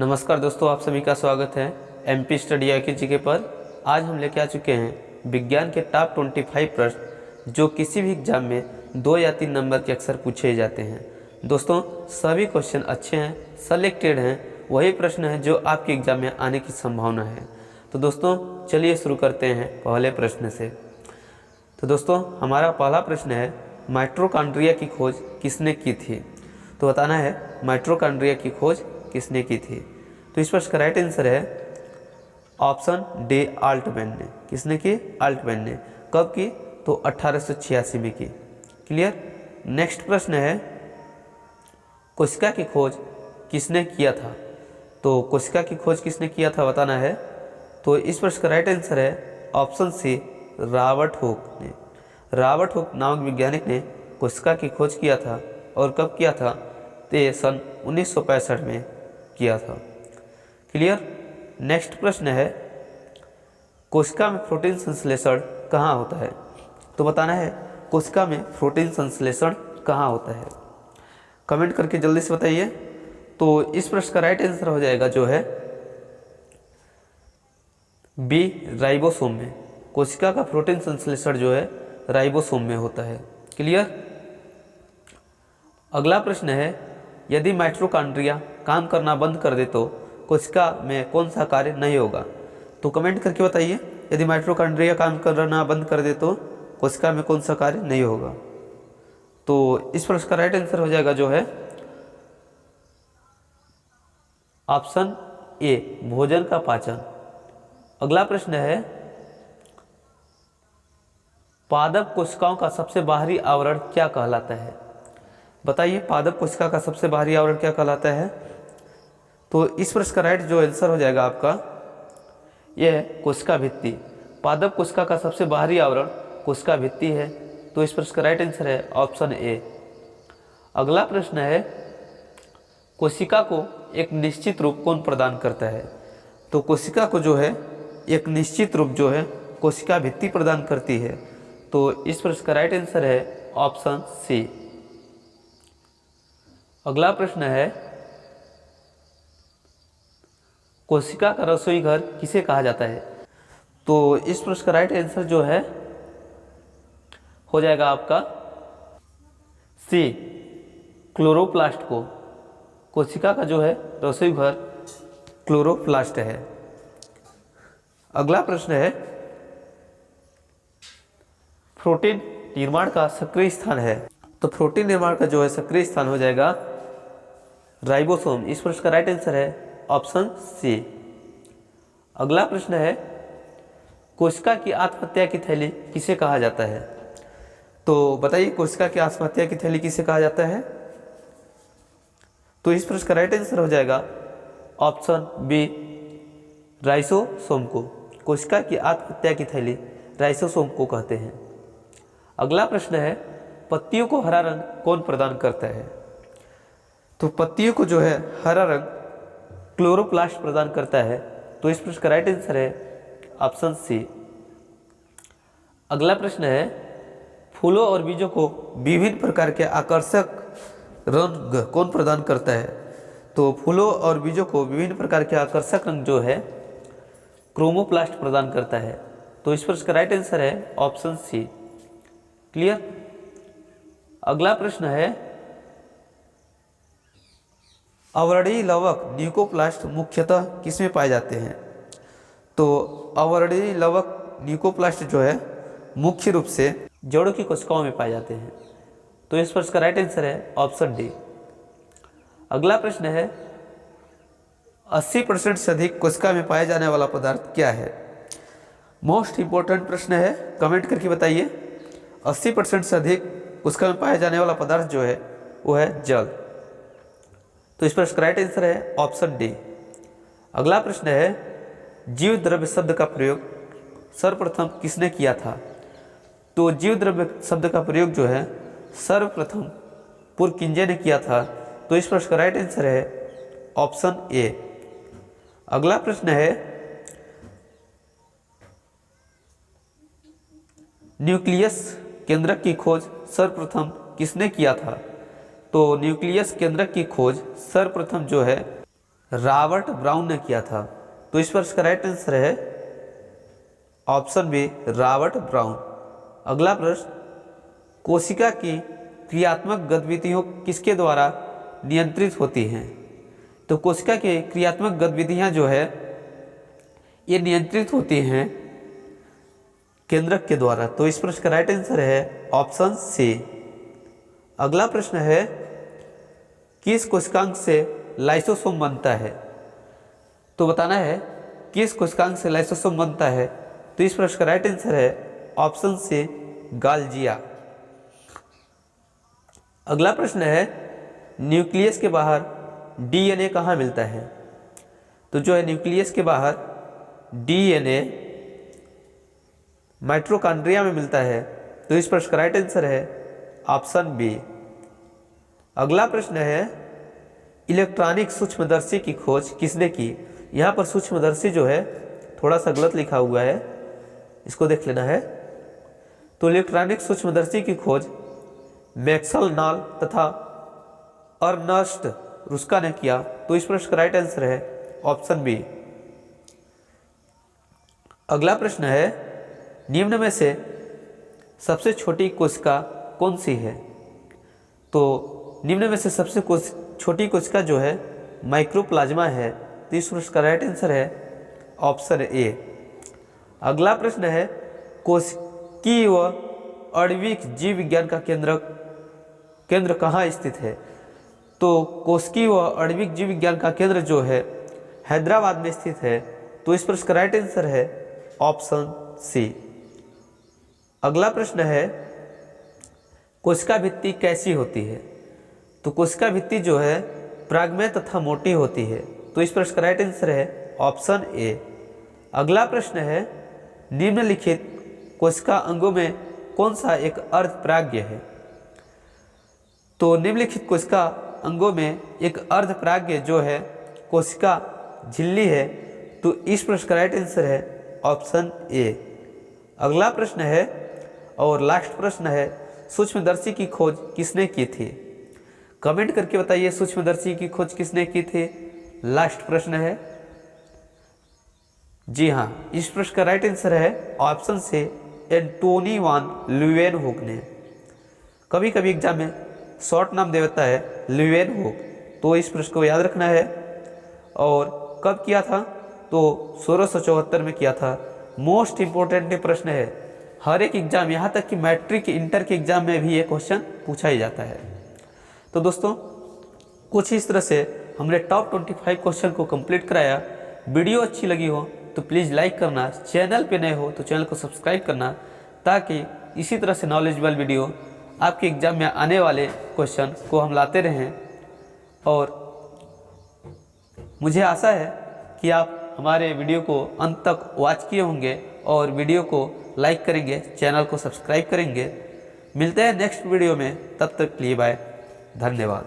नमस्कार दोस्तों, आप सभी का स्वागत है एमपी स्टडी आईक्यू जीके पर। आज हम लेके आ चुके हैं विज्ञान के टॉप 25 प्रश्न जो किसी भी एग्जाम में 2 या 3 नंबर के अक्सर पूछे जाते हैं। दोस्तों, सभी क्वेश्चन अच्छे हैं, सेलेक्टेड हैं, वही प्रश्न हैं जो आपके एग्जाम में आने की संभावना है। तो दोस्तों चलिए शुरू करते हैं पहले प्रश्न से। तो दोस्तों हमारा पहला प्रश्न है, माइटोकॉन्ड्रिया की खोज किसने की थी? तो बताना है माइटोकॉन्ड्रिया की खोज किसने की थी। तो इस प्रश्न का राइट आंसर है ऑप्शन डी, आल्टमैन ने। किसने की? आल्टमैन ने। कब की? तो 1886 में की। क्लियर। नेक्स्ट प्रश्न है, कोशिका की खोज किसने किया था? तो कोशिका की खोज किसने किया था बताना है। तो इस प्रश्न का राइट आंसर है ऑप्शन सी, रॉबर्ट हुक ने। रॉबर्ट हुक नामक वैज्ञानिक ने कोशिका की खोज किया था। और कब किया था? तो ये सन 1965 में किया था। क्लियर। नेक्स्ट प्रश्न है, कोशिका में प्रोटीन संश्लेषण कहाँ होता है? तो बताना है कोशिका में प्रोटीन संश्लेषण कहाँ होता है। कमेंट करके जल्दी से बताइए। तो इस प्रश्न का राइट आंसर हो जाएगा जो है बी, राइबोसोम में। कोशिका का प्रोटीन संश्लेषण जो है राइबोसोम में होता है। क्लियर। अगला प्रश्न है, यदि माइटोकॉन्ड्रिया काम करना बंद कर दे तो कोशिका में कौन सा कार्य नहीं होगा? तो कमेंट करके बताइए, यदि माइटोकॉन्ड्रिया काम करना बंद कर दे तो कोशिका में कौन सा कार्य नहीं होगा। तो इस प्रश्न का राइट आंसर हो जाएगा जो है ऑप्शन ए, भोजन का पाचन। अगला प्रश्न है, पादप कोशिकाओं का सबसे बाहरी आवरण क्या कहलाता है? बताइए पादप कोशिका का सबसे बाहरी आवरण क्या कहलाता है। तो इस प्रश्न का राइट जो आंसर हो जाएगा आपका यह है कोशिका भित्ति। पादप कोशिका का सबसे बाहरी आवरण कोशिका भित्ति है। तो इस प्रश्न का राइट आंसर है ऑप्शन ए। अगला प्रश्न है, कोशिका को एक निश्चित रूप कौन प्रदान करता है? तो कोशिका को जो है एक निश्चित रूप जो है कोशिका भित्ति प्रदान करती है। तो इस प्रश्न का राइट आंसर है ऑप्शन सी। अगला प्रश्न है, कोशिका का रसोई घर किसे कहा जाता है? तो इस प्रश्न का राइट आंसर जो है हो जाएगा आपका सी, क्लोरोप्लास्ट को। कोशिका का जो है रसोई घर क्लोरोप्लास्ट है। अगला प्रश्न है, प्रोटीन निर्माण का सक्रिय स्थान है। तो प्रोटीन निर्माण का जो है सक्रिय स्थान हो जाएगा राइबोसोम। इस प्रश्न का राइट आंसर है ऑप्शन सी। अगला प्रश्न है, कोशिका की आत्महत्या की थैली किसे कहा जाता है? तो बताइए कोशिका की आत्महत्या की थैली किसे कहा जाता है। तो इस प्रश्न का राइट आंसर हो जाएगा ऑप्शन बी, राइसोसोम को। कोशिका की आत्महत्या की थैली राइसोसोम को कहते हैं। अगला प्रश्न है, पत्तियों को हरा रंग कौन प्रदान करता है? तो पत्तियों को जो है हरा रंग क्लोरोप्लास्ट प्रदान करता है। तो इस प्रश्न का राइट आंसर है ऑप्शन सी। अगला प्रश्न है, फूलों और बीजों को विभिन्न प्रकार के आकर्षक रंग कौन प्रदान करता है? तो फूलों और बीजों को विभिन्न प्रकार के आकर्षक रंग जो है क्रोमोप्लास्ट प्रदान करता है। तो इस प्रश्न का राइट आंसर है ऑप्शन सी। क्लियर। अगला प्रश्न है, अवर्णीय लवक न्यूक्लियोप्लास्ट मुख्यतः किसमें पाए जाते हैं? तो अवर्णीय लवक न्यूक्लियोप्लास्ट जो है मुख्य रूप से जड़ों की कोशिकाओं में पाए जाते हैं। तो इस प्रश्न का राइट आंसर है ऑप्शन डी। अगला प्रश्न है, 80% से अधिक कोशिका में पाए जाने वाला पदार्थ क्या है? मोस्ट इंपॉर्टेंट प्रश्न है, कमेंट करके बताइए। 80% से अधिक कोशिका में पाया जाने वाला पदार्थ जो है वो है जल। तो इस प्रश्न का राइट आंसर है ऑप्शन डी। अगला प्रश्न है, जीव द्रव्य शब्द का प्रयोग सर्वप्रथम किसने किया था? तो जीव द्रव्य शब्द का प्रयोग जो है सर्वप्रथम पुरकिंजे ने किया था। तो इस प्रश्न का राइट आंसर है ऑप्शन ए। अगला प्रश्न है, न्यूक्लियस केंद्रक की खोज सर्वप्रथम किसने किया था? तो न्यूक्लियस केंद्रक की खोज सर्वप्रथम जो है रॉबर्ट ब्राउन ने किया था। तो इस प्रश्न का राइट आंसर है ऑप्शन बी रॉबर्ट ब्राउन। अगला प्रश्न, कोशिका की क्रियात्मक गतिविधियों किसके द्वारा नियंत्रित होती हैं? तो कोशिका की क्रियात्मक गतिविधियां जो है ये नियंत्रित होती हैं केंद्रक के द्वारा। तो इस प्रश्न का राइट आंसर है ऑप्शन सी। अगला प्रश्न है, किस कोशिकांग से लाइसोसोम बनता है? तो बताना है किस कोशिकांग से लाइसोसोम बनता है। तो इस प्रश्न का राइट आंसर है ऑप्शन सी गाल्जिया। अगला प्रश्न है, न्यूक्लियस के बाहर डीएनए कहाँ मिलता है? तो जो है न्यूक्लियस के बाहर डीएनए माइटोकॉन्ड्रिया में मिलता है। तो इस प्रश्न का राइट आंसर है ऑप्शन बी। अगला प्रश्न है, इलेक्ट्रॉनिक सूक्ष्मदर्शी की खोज किसने की? यहाँ पर सूक्ष्मदर्शी जो है थोड़ा सा गलत लिखा हुआ है, इसको देख लेना है। तो इलेक्ट्रॉनिक सूक्ष्मदर्शी की खोज मैक्सवेल नॉल तथा अर्नस्ट रुस्का ने किया। तो इस प्रश्न का राइट आंसर है ऑप्शन बी। अगला प्रश्न है, निम्न में से सबसे छोटी कोशिका कौन सी है? तो निम्न में से सबसे छोटी कोशिका जो है माइक्रोप्लाज्मा है। तो इस प्रश्न का राइट आंसर है ऑप्शन ए। अगला प्रश्न है, कोशिकीय व आणविक जीव विज्ञान का केंद्र कहाँ स्थित है? तो कोशिकीय व आणविक जीव विज्ञान का केंद्र जो है हैदराबाद में स्थित है। तो इस प्रश्न का राइट आंसर है ऑप्शन सी। अगला प्रश्न है, कोशिका भित्ति कैसी होती है? तो कोशिका भित्ति जो है प्राग्मय तथा मोटी होती है। तो इस प्रश्न का राइट आंसर है ऑप्शन ए। अगला प्रश्न है, निम्नलिखित कोशिका अंगों में कौन सा एक अर्धपराग्य है? तो निम्नलिखित कोशिका अंगों में एक अर्धपराग्य जो है कोशिका झिल्ली है। तो इस प्रश्न का राइट आंसर है ऑप्शन ए। अगला प्रश्न है और लास्ट प्रश्न है, सूक्ष्मदर्शी की खोज किसने की थी? कमेंट करके बताइए सूक्ष्मदर्शी की खोज किसने की थी। लास्ट प्रश्न है। जी हाँ, इस प्रश्न का राइट आंसर है ऑप्शन से एंटोनी वान ल्यूवेनहोक ने। कभी कभी एग्जाम में शॉर्ट नाम दे देता है ल्यूवेनहोक, तो इस प्रश्न को याद रखना है। और कब किया था? तो 1674 में किया था। मोस्ट इंपोर्टेंट प्रश्न है, हर एक एग्जाम, यहाँ तक कि मैट्रिक इंटर के एग्जाम में भी ये क्वेश्चन पूछा ही जाता है। तो दोस्तों, कुछ इस तरह से हमने टॉप 25 क्वेश्चन को कंप्लीट कराया। वीडियो अच्छी लगी हो तो प्लीज़ लाइक करना, चैनल पे नए हो तो चैनल को सब्सक्राइब करना, ताकि इसी तरह से नॉलेजेबल वीडियो आपके एग्जाम में आने वाले क्वेश्चन को हम लाते रहें। और मुझे आशा है कि आप हमारे वीडियो को अंत तक वॉच किए होंगे और वीडियो को लाइक करेंगे, चैनल को सब्सक्राइब करेंगे। मिलते हैं नेक्स्ट वीडियो में, तब तक के लिए बाय, धन्यवाद।